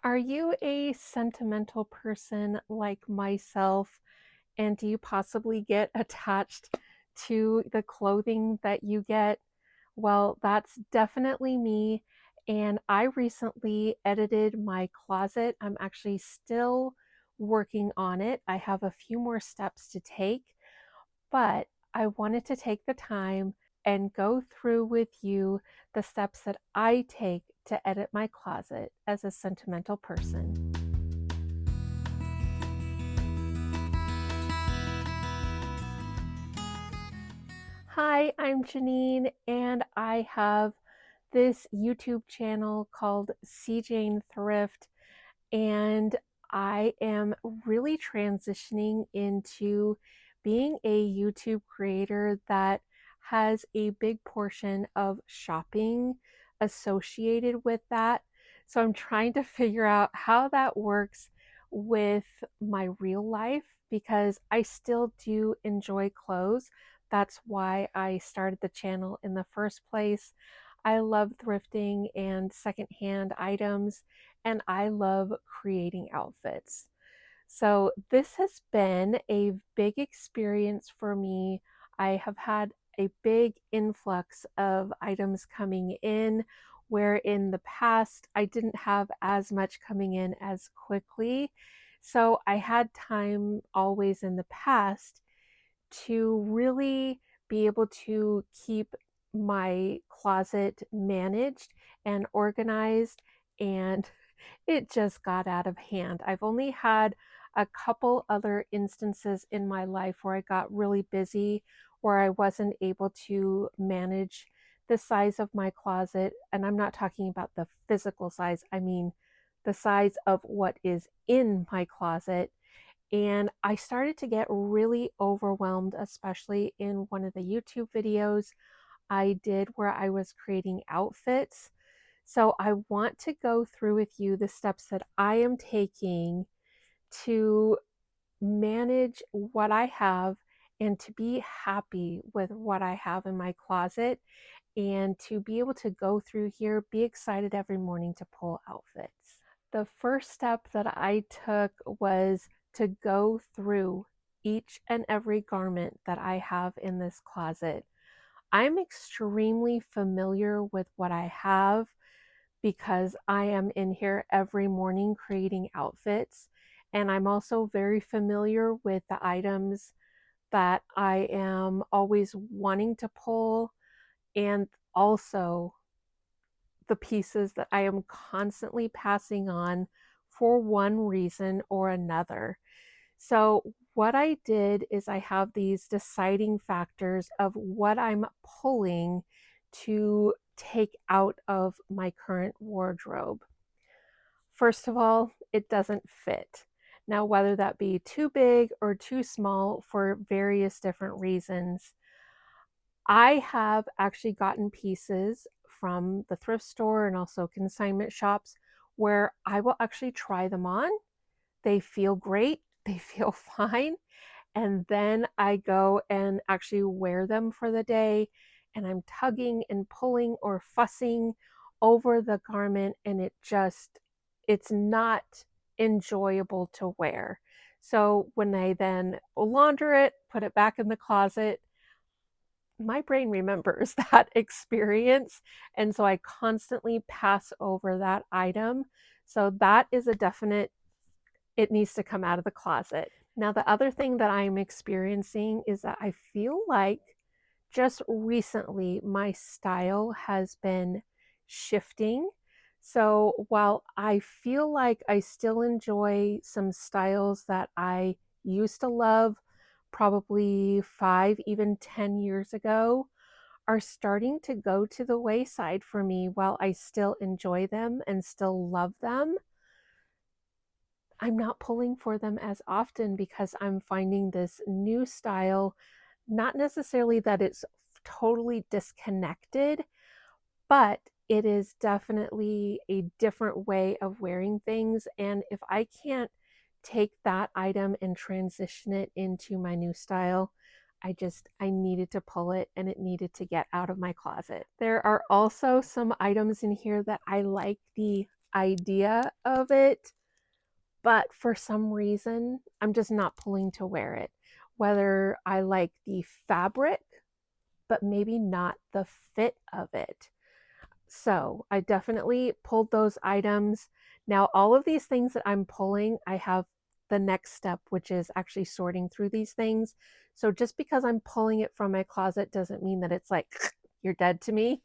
Are you a sentimental person like myself? And do you possibly get attached to the clothing that you get? Well, that's definitely me. And I recently edited my closet. I'm actually still working on it. I have a few more steps to take, but I wanted to take the time and go through with you the steps that I take to edit my closet as a sentimental person. Hi, I'm Janine, and I have this YouTube channel called CJane Thrift, and I am really transitioning into being a YouTube creator that has a big portion of shopping associated with that. So I'm trying to figure out how that works with my real life because I still do enjoy clothes. That's why I started the channel in the first place. I love thrifting and secondhand items, and I love creating outfits. So this has been a big experience for me. I have had a big influx of items coming in, where in the past I didn't have as much coming in as quickly. So I had time always in the past to really be able to keep my closet managed and organized, and it just got out of hand. I've only had a couple other instances in my life where I got really busy, where I wasn't able to manage the size of my closet. And I'm not talking about the physical size, I mean the size of what is in my closet. And I started to get really overwhelmed, especially in one of the YouTube videos I did where I was creating outfits. So I want to go through with you the steps that I am taking to manage what I have and to be happy with what I have in my closet, and to be able to go through here, be excited every morning to pull outfits. The first step that I took was to go through each and every garment that I have in this closet. I'm extremely familiar with what I have because I am in here every morning creating outfits. And I'm also very familiar with the items that I am always wanting to pull, and also the pieces that I am constantly passing on for one reason or another. So, what I did is I have these deciding factors of what I'm pulling to take out of my current wardrobe. First of all, it doesn't fit. Now, whether that be too big or too small for various different reasons, I have actually gotten pieces from the thrift store and also consignment shops where I will actually try them on. They feel great, they feel fine, and then I go and actually wear them for the day, and I'm tugging and pulling or fussing over the garment, and it's not enjoyable to wear. So when I then launder it, put it back in the closet, my brain remembers that experience, and so I constantly pass over that item. So that is a definite, it needs to come out of the closet. Now, the other thing that I'm experiencing is that I feel like just recently my style has been shifting. So while I feel like I still enjoy some styles that I used to love probably 5, even 10 years ago, are starting to go to the wayside for me. While I still enjoy them and still love them, I'm not pulling for them as often because I'm finding this new style, not necessarily that it's totally disconnected, but it is definitely a different way of wearing things. And if I can't take that item and transition it into my new style, I needed to pull it, and it needed to get out of my closet. There are also some items in here that I like the idea of it, but for some reason, I'm just not pulling to wear it. Whether I like the fabric, but maybe not the fit of it. So I definitely pulled those items. Now, all of these things that I'm pulling, I have the next step, which is actually sorting through these things. So just because I'm pulling it from my closet doesn't mean that it's like, you're dead to me.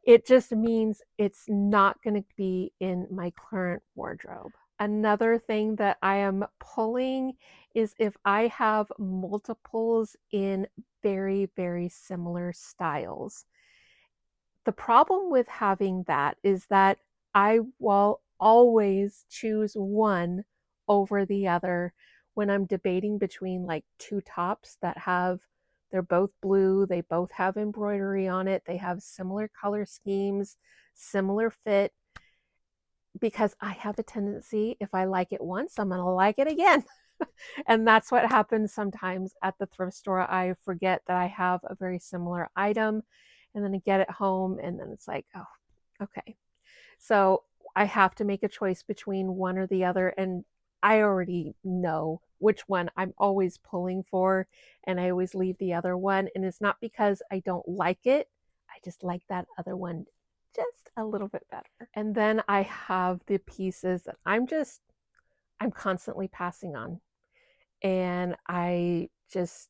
It just means it's not going to be in my current wardrobe. Another thing that I am pulling is if I have multiples in very, very similar styles. The problem with having that is that I will always choose one over the other when I'm debating between like two tops that have, they're both blue, they both have embroidery on it, they have similar color schemes, similar fit, because I have a tendency, if I like it once, I'm going to like it again. And that's what happens sometimes at the thrift store. I forget that I have a very similar item, and then I get it home, and then it's like, oh, okay. So I have to make a choice between one or the other, and I already know which one I'm always pulling for, and I always leave the other one. And it's not because I don't like it, I just like that other one just a little bit better. And then I have the pieces that I'm constantly passing on, and I just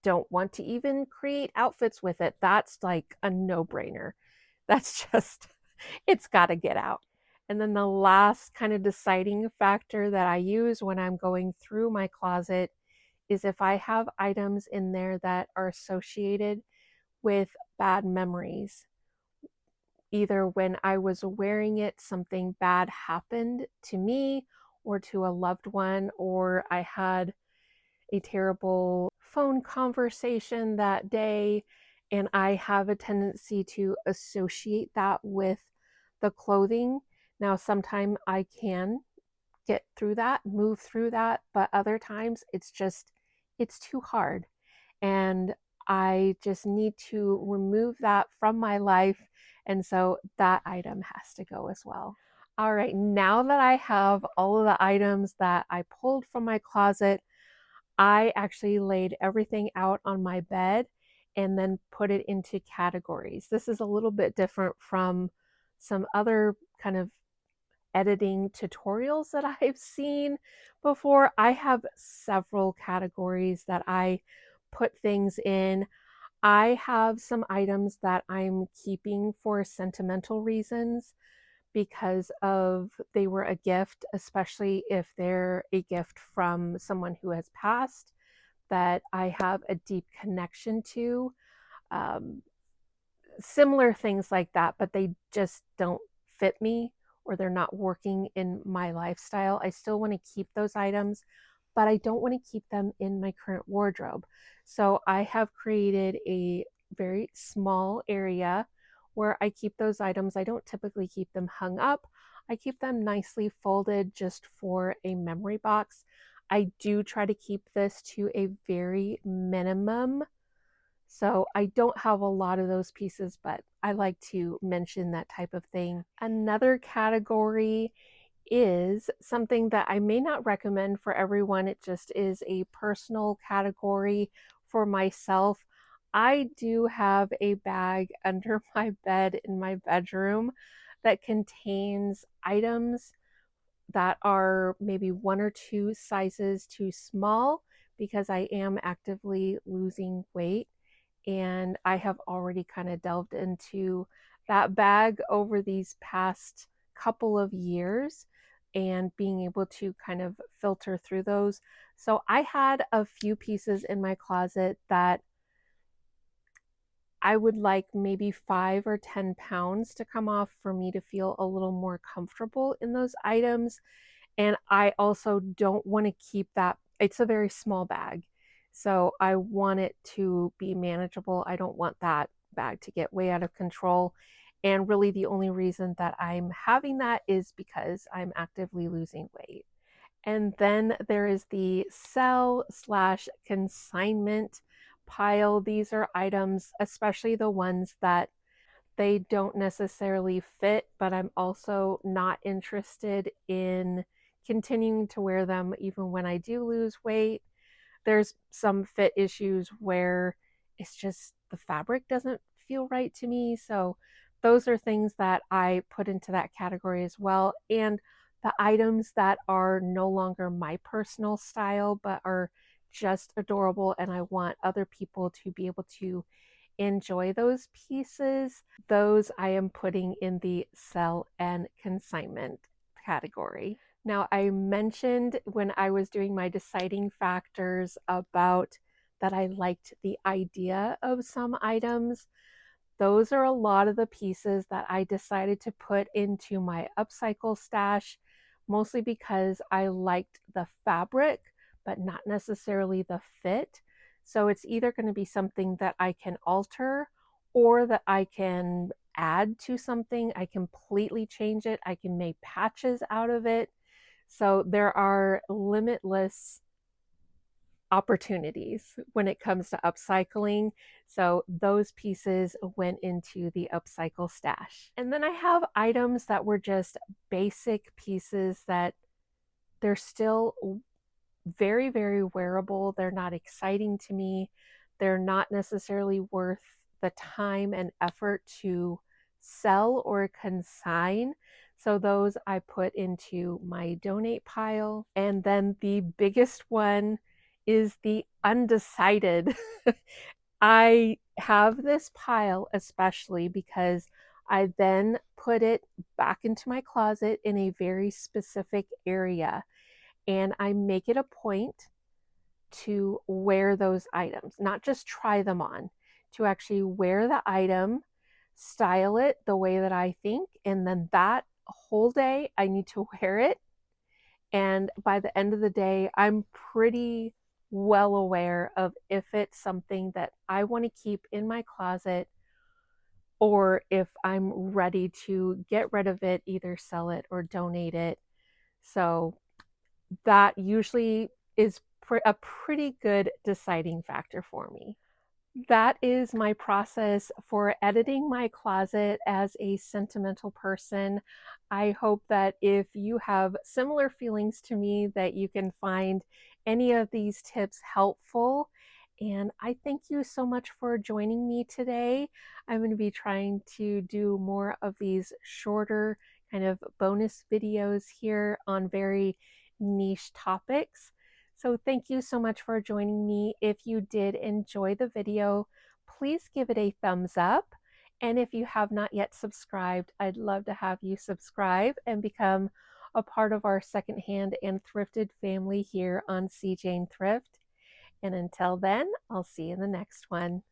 don't want to even create outfits with it. That's like a no-brainer. That's just, it's got to get out. And then the last kind of deciding factor that I use when I'm going through my closet is if I have items in there that are associated with bad memories. Either when I was wearing it, something bad happened to me or to a loved one, or I had a terrible phone conversation that day, and I have a tendency to associate that with the clothing. Now, sometimes I can get through that, move through that, but other times it's too hard. And I just need to remove that from my life. And so that item has to go as well. All right, now that I have all of the items that I pulled from my closet, I actually laid everything out on my bed and then put it into categories. This is a little bit different from some other kind of editing tutorials that I've seen before. I have several categories that I put things in. I have some items that I'm keeping for sentimental reasons because of they were a gift, especially if they're a gift from someone who has passed that I have a deep connection to. Um, Similar things like that, but they just don't fit me or they're not working in my lifestyle. I still want to keep those items, but I don't want to keep them in my current wardrobe. So I have created a very small area where I keep those items. I don't typically keep them hung up. I keep them nicely folded just for a memory box. I do try to keep this to a very minimum, so I don't have a lot of those pieces, but I like to mention that type of thing. Another category is something that I may not recommend for everyone. It just is a personal category for myself. I do have a bag under my bed in my bedroom that contains items that are maybe one or two sizes too small because I am actively losing weight, and I have already kind of delved into that bag over these past couple of years and being able to kind of filter through those. So I had a few pieces in my closet that I would like maybe 5 or 10 pounds to come off for me to feel a little more comfortable in those items. And I also don't want to keep that. It's a very small bag. So I want it to be manageable. I don't want that bag to get way out of control. And really the only reason that I'm having that is because I'm actively losing weight. And then there is the sell slash consignment pile. These are items, especially the ones that they don't necessarily fit, but I'm also not interested in continuing to wear them even when I do lose weight. There's some fit issues where it's just the fabric doesn't feel right to me. So those are things that I put into that category as well. And the items that are no longer my personal style, but are just adorable, and I want other people to be able to enjoy those pieces, those I am putting in the sell and consignment category. Now, I mentioned when I was doing my deciding factors about that I liked the idea of some items. Those are a lot of the pieces that I decided to put into my upcycle stash, mostly because I liked the fabric, but not necessarily the fit. So it's either going to be something that I can alter or that I can add to something. I completely change it. I can make patches out of it. So there are limitless opportunities when it comes to upcycling. So those pieces went into the upcycle stash. And then I have items that were just basic pieces that they're still very, very wearable. They're not exciting to me. They're not necessarily worth the time and effort to sell or consign. So those I put into my donate pile. And then the biggest one is the undecided. I have this pile especially because I then put it back into my closet in a very specific area, and I make it a point to wear those items, not just try them on, to actually wear the item, style it the way that I think, and then that whole day I need to wear it. And by the end of the day, I'm pretty well aware of if it's something that I want to keep in my closet or if I'm ready to get rid of it, either sell it or donate it. So that usually is a pretty good deciding factor for me. That is my process for editing my closet as a sentimental person. I hope that if you have similar feelings to me, that you can find any of these tips helpful. And I thank you so much for joining me today. I'm going to be trying to do more of these shorter kind of bonus videos here on very niche topics. So thank you so much for joining me. If you did enjoy the video, please give it a thumbs up. And if you have not yet subscribed, I'd love to have you subscribe and become a part of our secondhand and thrifted family here on CJane Thrift. And until then, I'll see you in the next one.